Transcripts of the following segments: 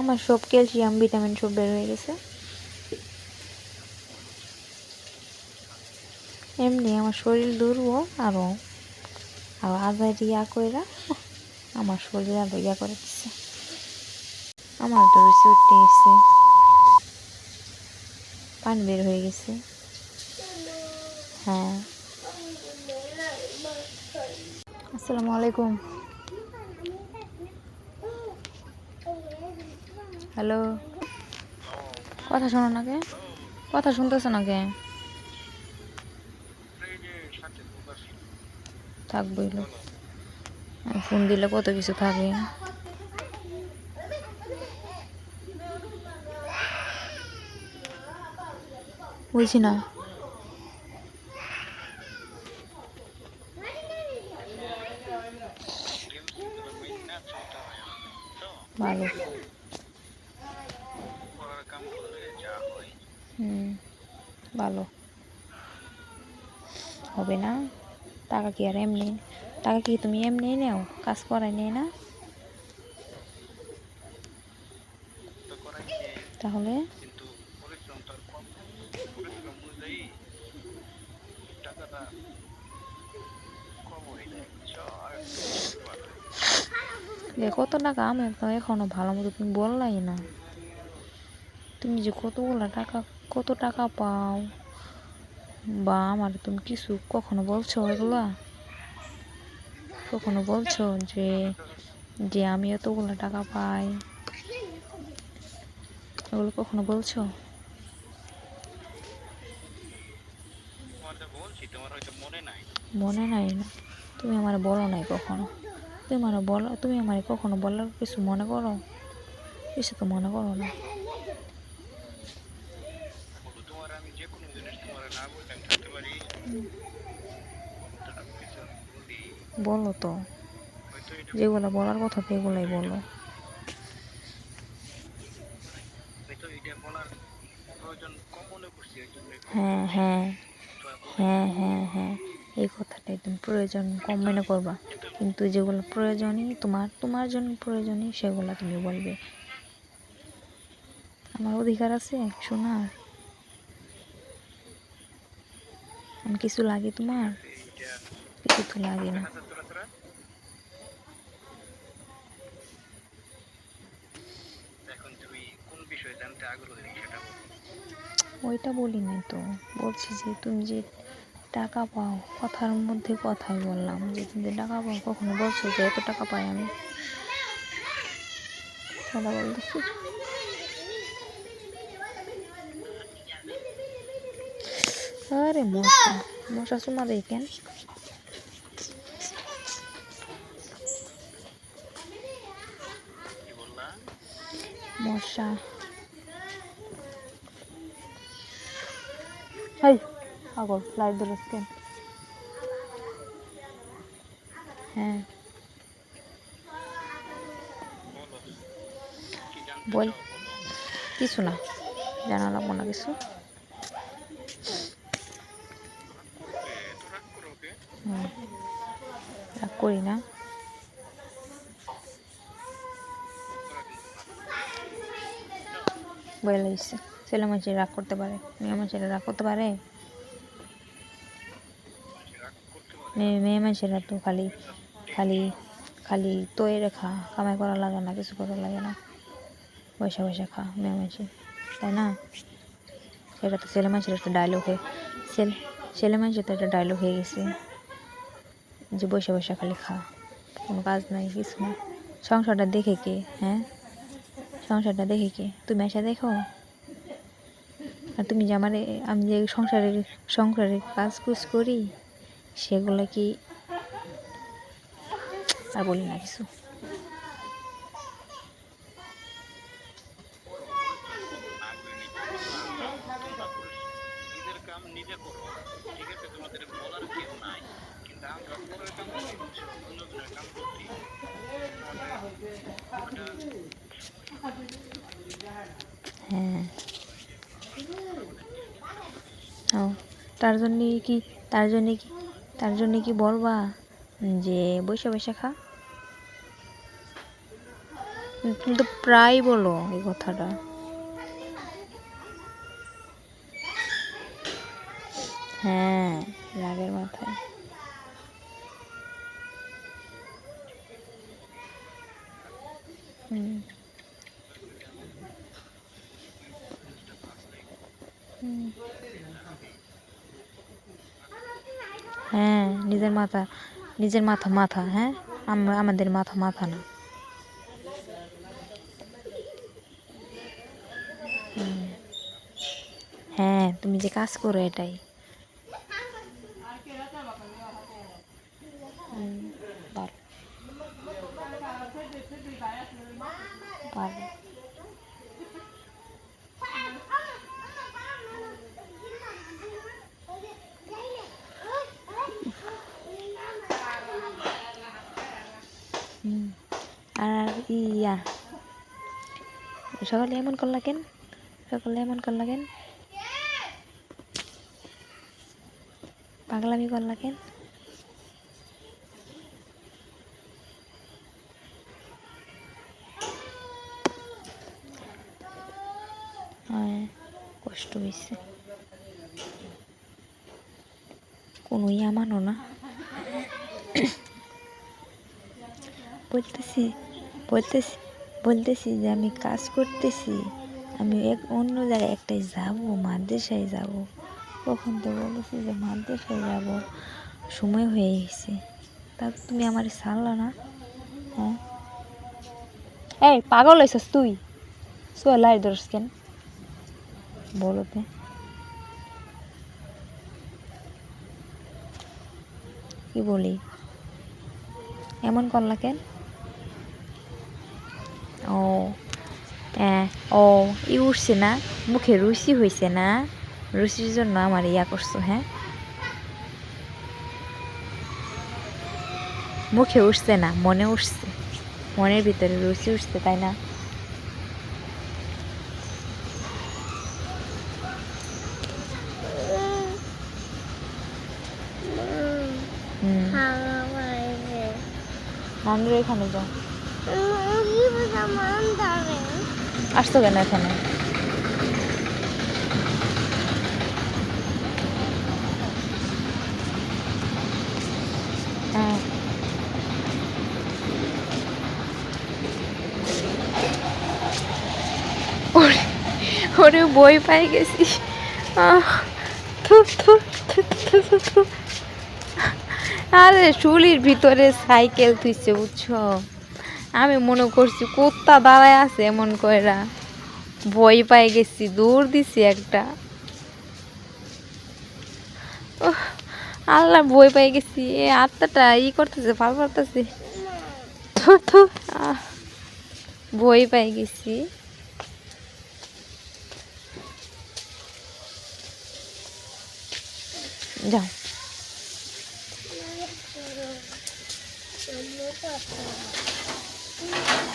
আমার সব calcium vitamin সব বের হয়ে গেছে। এমনি আমার শরীর দুর্বল আরো আরো আজার ইয়া কইরা আমার শরীর আরো ইয়া করে দিচ্ছে। আমার তো রুচি উঠে গেছে, পানি বের হয়ে গেছে। হ্যাঁ, আসসালামু আলাইকুম। হ্যালো, কথা শোনো না কে? কথা শুনতেছ না কে? থাকবই লোক, ফোন দিলে কত কিছু থাকে। বুঝছি না। ভালো। ভালো হবে না। টাকা কি আর এমনি, টাকা কি তুমি এমনি নেও? কাজ করাই নেই না? তাহলে কত টাকা আমি তো এখনো ভালো মতো তুমি বললাই না। তুমি যে কত টাকা পাও, বা আমার তুমি কিছু কখনো বলছো এগুলা? কখনো বলছো যে যে আমি এতগুলো টাকা পাই? এগুলো কখনো বলছো? মনে নাই না? তুমি আমার বলো নাই কখনো। তুমি আমার কখনো বলার কিছু মনে করো? কিছু তো মনে করো না। বলো তো, যেগুলো বলার কথা তো এগুলাই বলো। হ্যাঁ হ্যাঁ হ্যাঁ হ্যাঁ হ্যাঁ, এই কথাটা একদম প্রয়োজন কম মনে করবা, কিন্তু যেগুলো প্রয়োজনই তোমার জন্য প্রয়োজনই সেগুলো তুমি বলবে। আমার অধিকার আছে শোনার। আমি কিছু লাগে তোমার? কিছু তো লাগে না। ওইটা বলি নাই তো, বলছি যে তুমি যে টাকা পাও, কথার মধ্যে কথাই বললাম যে তুমি যে টাকা পাও, কখনো বলছো যে এত টাকা পাই আমি? কথা বলতেছি। আরে মশা, মশা চুমা দেই কেন? মশা হাই পাগল, লাইট ধরেছ কেন? হ্যাঁ বল, কিছু না, জানা লাগবো না কিছু। রাগ করি না। বলে দিচ্ছে ছেলে মানুষের রাগ করতে পারে, মেয়ে মানুষেরা রাগ করতে পারে? মেয়ে মানুষেরা তো খালি খালি খালি তৈরি রেখা, কামাই করা লাগে না, কিছু করা লাগে না, পয়সা পয়সা খা মেয়ে মানুষের, তাই না? এটা তো ছেলে মানুষের একটা ডায়লগ হয়ে ছেলে মানুষের তো একটা ডায়লগ হয়ে গেছে যে বসে বসে খালি খা, কোনো কাজ নাই কিছু না। সংসারটা দেখে কে? হ্যাঁ, সংসারটা দেখে কে? তুমি এসে দেখো। আর তুমি যে আমি যে সংসারের কাজ কুজ করি সেগুলো কি আর বলি না কিছু। হ্যাঁ, ও তার জন্যে কি তার জন্যে কি তার জন্যে কি বলবা যে বসে বসে খা? তুমি তো প্রায় বলো এই কথাটা। হ্যাঁ, রাগের মাথায়। হুম হুম। হ্যাঁ, নিজের মাথা মাথা। হ্যাঁ, আমাদের মাথা মাথা না। হ্যাঁ, তুমি যে কাজ করো এটাই। পারো পারো। আর ইয়া, সকালে এমন করলা কেন? সকালে এমন করলা কেন? পাগলামি করলা কেন? হ্যাঁ, কষ্ট হয়েছে। কোনো ইয়া মানো না। বলতেছি বলতেছি বলতেছি যে আমি কাজ করতেছি, আমি অন্য জায়গায় একটাই যাবো, মাদ্রাসায় যাব। কখন তো বলেছি যে মাদ্রাসায় যাব, সময় হয়ে গেছে, তা তুমি আমার ছাড়লা না। হ্যাঁ, এই পাগল হয়েছিস তুই? সোলাই ধরস কেন বলো তো? কি বলি? এমন করলা কেন? ও হ্যাঁ, ও ই উঠছে না, মুখে রুচি হয়েছে না, রুচির জন্য আমার ইয়া করছো। হ্যাঁ, মুখে উঠছে না, মনে উঠছে, মনের ভিতরে রুচি উঠছে, তাই না? নানুর এখানে যাও। আসতো কেন এখানে? হ্যাঁ, ওরে বই পাই গেছি। থু, থু, থু, থু, থু, থু। আরে চুলির ভিতরে সাইকেল থুইছে, বুঝছো? আমি মনে করছি কুত্তা দাঁড়ায় আছে এমন কইরা, বই পাই গেছি, দৌড় দিছি একটা। আল্লাহ, বই পাই গেছি, এ আত্মাটা ই করতেছে, ভাল করতেছে। থু, থু, বই পাই গেছি। যাও।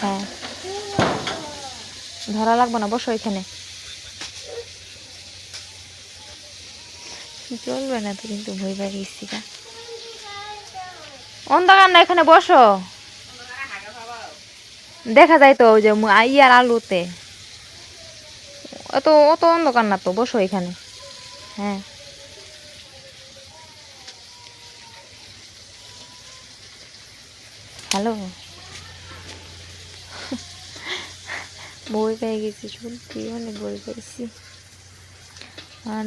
হ্যাঁ, ধরা লাগবো না, বসো এখানে। চলবে না তো, কিন্তু ভয় পাই গেছি। অন্ধকার না, এখানে বসো, দেখা যায় তো ওই যে ইয়ার আলুতে। অত অত অন্ধকার না তো, বসো এখানে। হ্যাঁ, হ্যালো। বই পেয়ে গেছি, সত্যি অনেক বই পেয়েছি। আর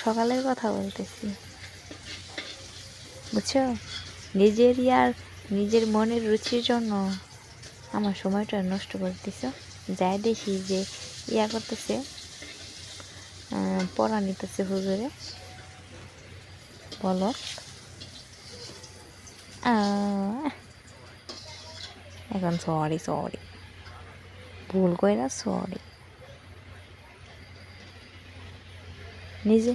সকালের কথা বলতেছি, বুঝছো? নিজের মনের রুচির জন্য আমার সময়টা নষ্ট করতেছ। যাই দেখি যে ইয়া করতেছে, পড়া নিতেছে হুজুরে, বলো। এখন সরি সরি, ভুল কইরা সরি। নিজে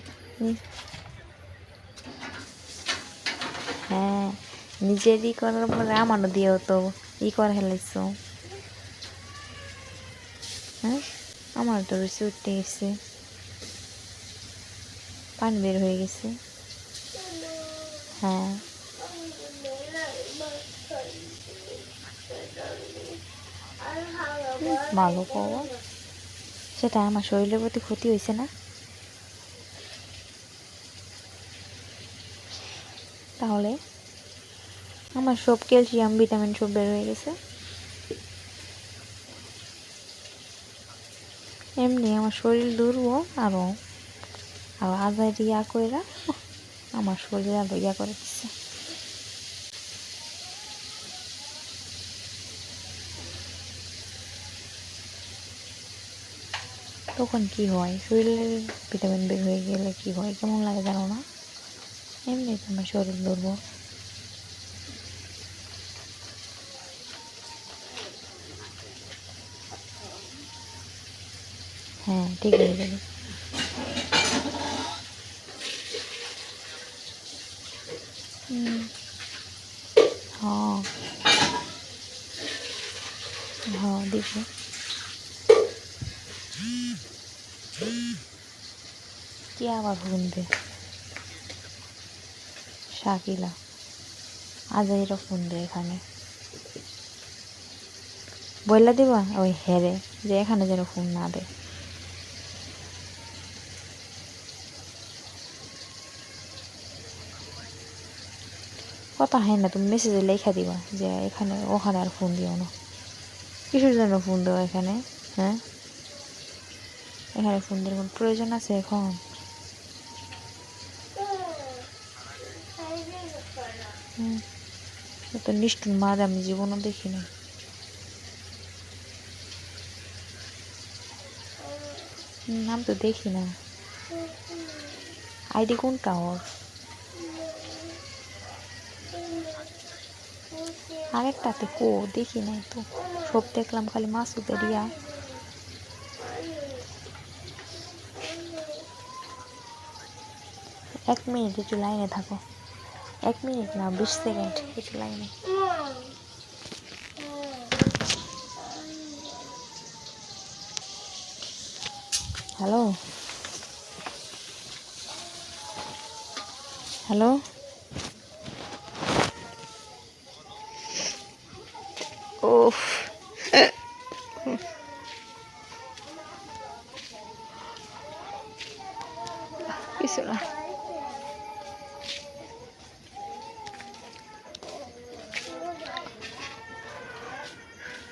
হ্যাঁ, নিজের ই করার পরে আমারও দিয়েও তো ই করে হেলাইছ। হ্যাঁ, আমার তো রুচি উঠতে গেছে, পানি বের হয়ে গেছে। হ্যাঁ, ভালো পাবো, সেটা আমার শরীরের প্রতি ক্ষতি হয়েছে না? তাহলে আমার সব ক্যালসিয়াম ভিটামিন সব বের হয়ে গেছে। এমনি আমার শরীর দুর্বল, আরও আজার ইয়া কইরা আমার শরীর আরো ইয়া করে দিচ্ছে। তখন কি হয়, শরীরের ভিটামিন বের হয়ে গেলে কি হয়, কেমন লাগে জানো না? এমনি আমার শরীর দুর্বল। হ্যাঁ, ঠিক হয়ে যাবে। হ্যাঁ হ্যাঁ, দেখো কে আবার ফোন দে, শাকিলা আজাইরা ফোন দে এখানে, বললা দিবা ওই হেরে যে এখানে যেন ফোন না দে। কথা হয় না, তুমি মেসেজে লেখা দিবা যে এখানে ওখানে আর ফোন দিও না। কিসের জন্য ফোন দেওয়া এখানে? হ্যাঁ, এখানে ফোন দেওয়ার কোনো প্রয়োজন আছে এখন? তো নিষ্ঠুর মার আমি জীবনও দেখি না। নাম তো দেখি না। আইডি কোনটা ওর? আরেকটাতে কো দেখি নাই তো, সব দেখলাম খালি মাসুদের ইয়া। এক মিনিট একটু লাইনে থাকো, 1 মিনিট না 20 সেকেন্ড একটু লাইনে। হ্যালো হ্যালো, ওফ কিছু না।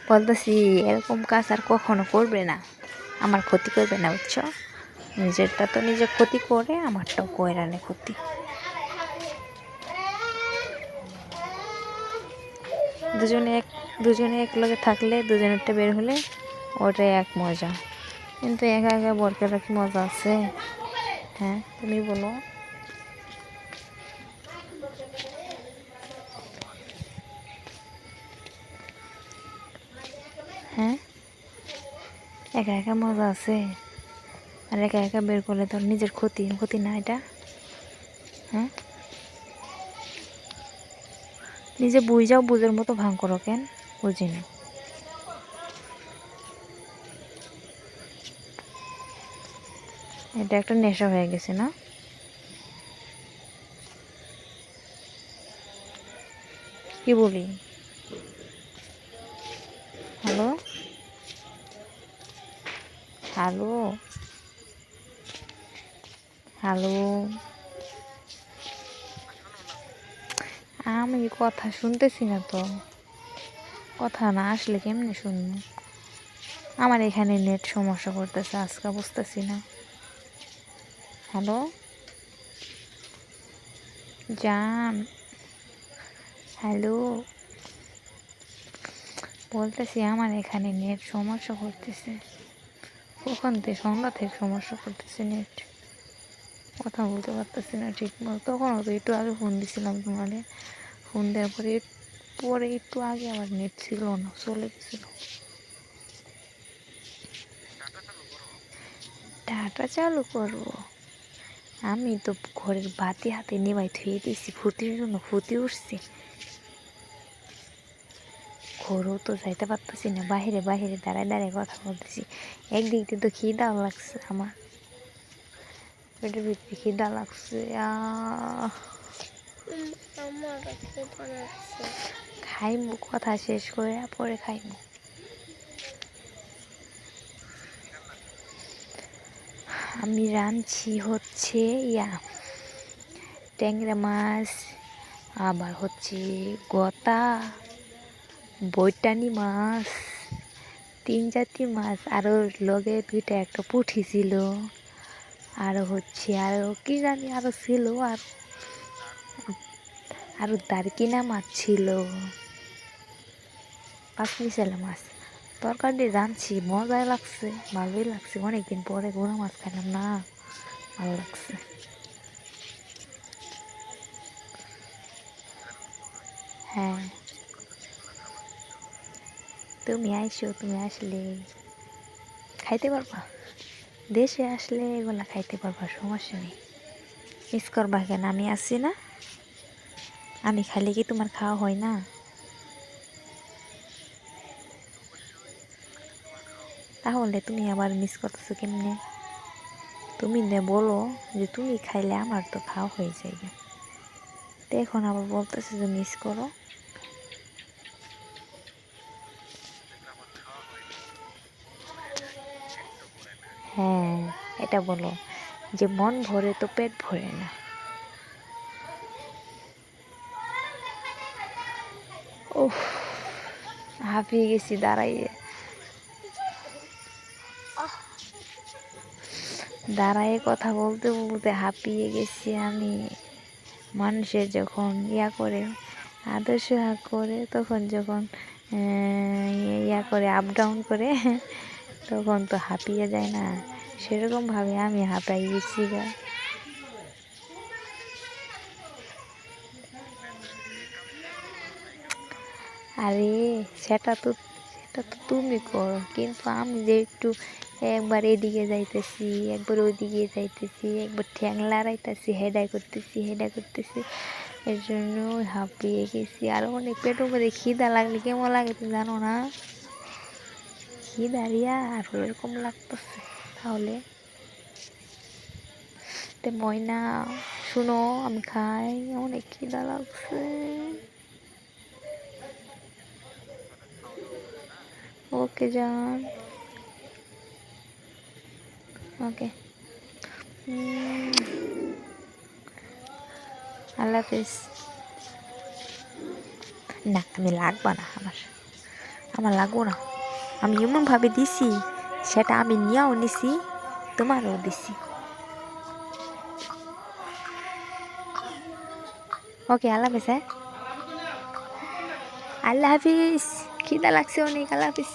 বলতেছি এরকম কাজ আর কখনো করবে না, আমার ক্ষতি করবে না, বুঝছো? নিজেরটা তো নিজে ক্ষতি করে, আমারটাও কয়রানে ক্ষতি। দুজনে এক লগে থাকলে, দুজনেরটা বের হলে ওটাই এক মজা। কিন্তু একা একা বরকে রাখি মজা আছে? হ্যাঁ, তুমি বলো। হ্যাঁ, একা একা মজা আছে? আর একা একা বের করলে তোর নিজের ক্ষতি, ক্ষতি না এটা? হ্যাঁ, নিজে বুঝাও, বুঝের মতো ভাঙ করো কেন, বুঝি না। এটা একটা নেশা হয়ে গেছে না? কি বলি? হ্যালো হ্যালো হ্যালো, আমি কথা শুনতেছি না তো, কথা না আসলে কেমনে শুনবো? আমার এখানে নেট সমস্যা করতেছে, আজকে বুঝতেছি না। হ্যালো জান, হ্যালো, বলতেছি আমার এখানে নেট সমস্যা করতেছে, কখন থেকে সন্ধ্যা থেকে সমস্যা করতেছে নেট, কথা বলতে পারতেছি না ঠিক মতো। তখনও তো একটু আগে ফোন দিছিলাম তোমারে, ফোন দেওয়ার পরে পরে একটু আগে আবার নেট ছিল না, চলে গেছিল। ডাটা চালু করবো? আমি তো ঘরের বাতি হাতে নেবাই থুয়ে দিয়েছি, ফুটির জন্য ফুটি উঠছি, ঘরেও তো যাইতে পারতেছি না, বাহিরে বাহিরে দাঁড়ায় দাঁড়ায় কথা বলতেছি। একদিক দিয়ে তো খিদা লাগছে, আমার পেটের ভিতরে খিদা লাগছে। খাইমু, কথা শেষ করে পরে খাইমু। আমি রাঁধছি হচ্ছে ট্যাংরা মাছ, আবার হচ্ছে গতা, বৈটানি মাছ, 3-4টি মাছ, আরও লগে 2টা একটা পুঁটি ছিল, আরও হচ্ছে আরও কি জানি আরও ছিল, আরও দারকিনা মাছ ছিল, 5 মিশালা মাছ। তরকারি রাঁধছি, মজাই লাগছে, ভালোই লাগছে। অনেকদিন পরে গুঁড়া মাছ খাইলাম না, ভালো লাগছে। হ্যাঁ, তুমি আইসো, তুমি আসলে খাইতে পারবা, দেশে আসলে এগুলা খাইতে পারবা, সমস্যা নেই। মিস করবা কেন? আমি আছি না, আমি খাইলে কি তোমার খাওয়া হয় না? তাহলে তুমি আবার মিস করতেছো কেমনে? তুমি বলো যে তুমি খাইলে আমার তো খাওয়া হয়ে যায়, তো এখন আবার বলতেছো যে মিস করো। হ্যাঁ, এটা বলো যে মন ভরে তো পেট ভরে না। ওহ, হাঁপিয়ে গেছি দাঁড়াইয়ে দাঁড়াইয়ে কথা বলতে বলতে হাঁপিয়ে গেছি আমি। মানুষের যখন করে আদর্শ করে, তখন যখন করে আপ ডাউন করে, তখন তো হাঁপিয়ে যায় না, সেরকমভাবে আমি হাঁপাই গেছি গা। আরে সেটা তো তুমি করো, কিন্তু আমি যে একটু একবার এদিকে যাইতেছি, একবার ওইদিকে যাইতেছি, একবার ঠ্যাং লড়াইতেছি, হেডাই করতেছি, এর জন্য হাঁপিয়ে গেছি। আর অনেক পেটের মধ্যে খিদা লাগলে কেমন লাগে তুমি জানো না? খিদা রিয়া আর এরকম লাগতেছে। তাহলে তে ময়না শুনো, আমি খাই, অনেক খিদা লাগছে। ওকে জান, ওকে, আল্লাহ হাফিজ। না, আমি লাগবা না, আমার লাগবো না। আমি এমনভাবে দিছি, সেটা আমি নিয়েও নিছি, তোমারও দিছি। ওকে, আল্লাহ হাফিজ। হ্যাঁ, আল্লাহ হাফিজ। খিদা লাগছে অনেক, আল্লাহ হাফিজ।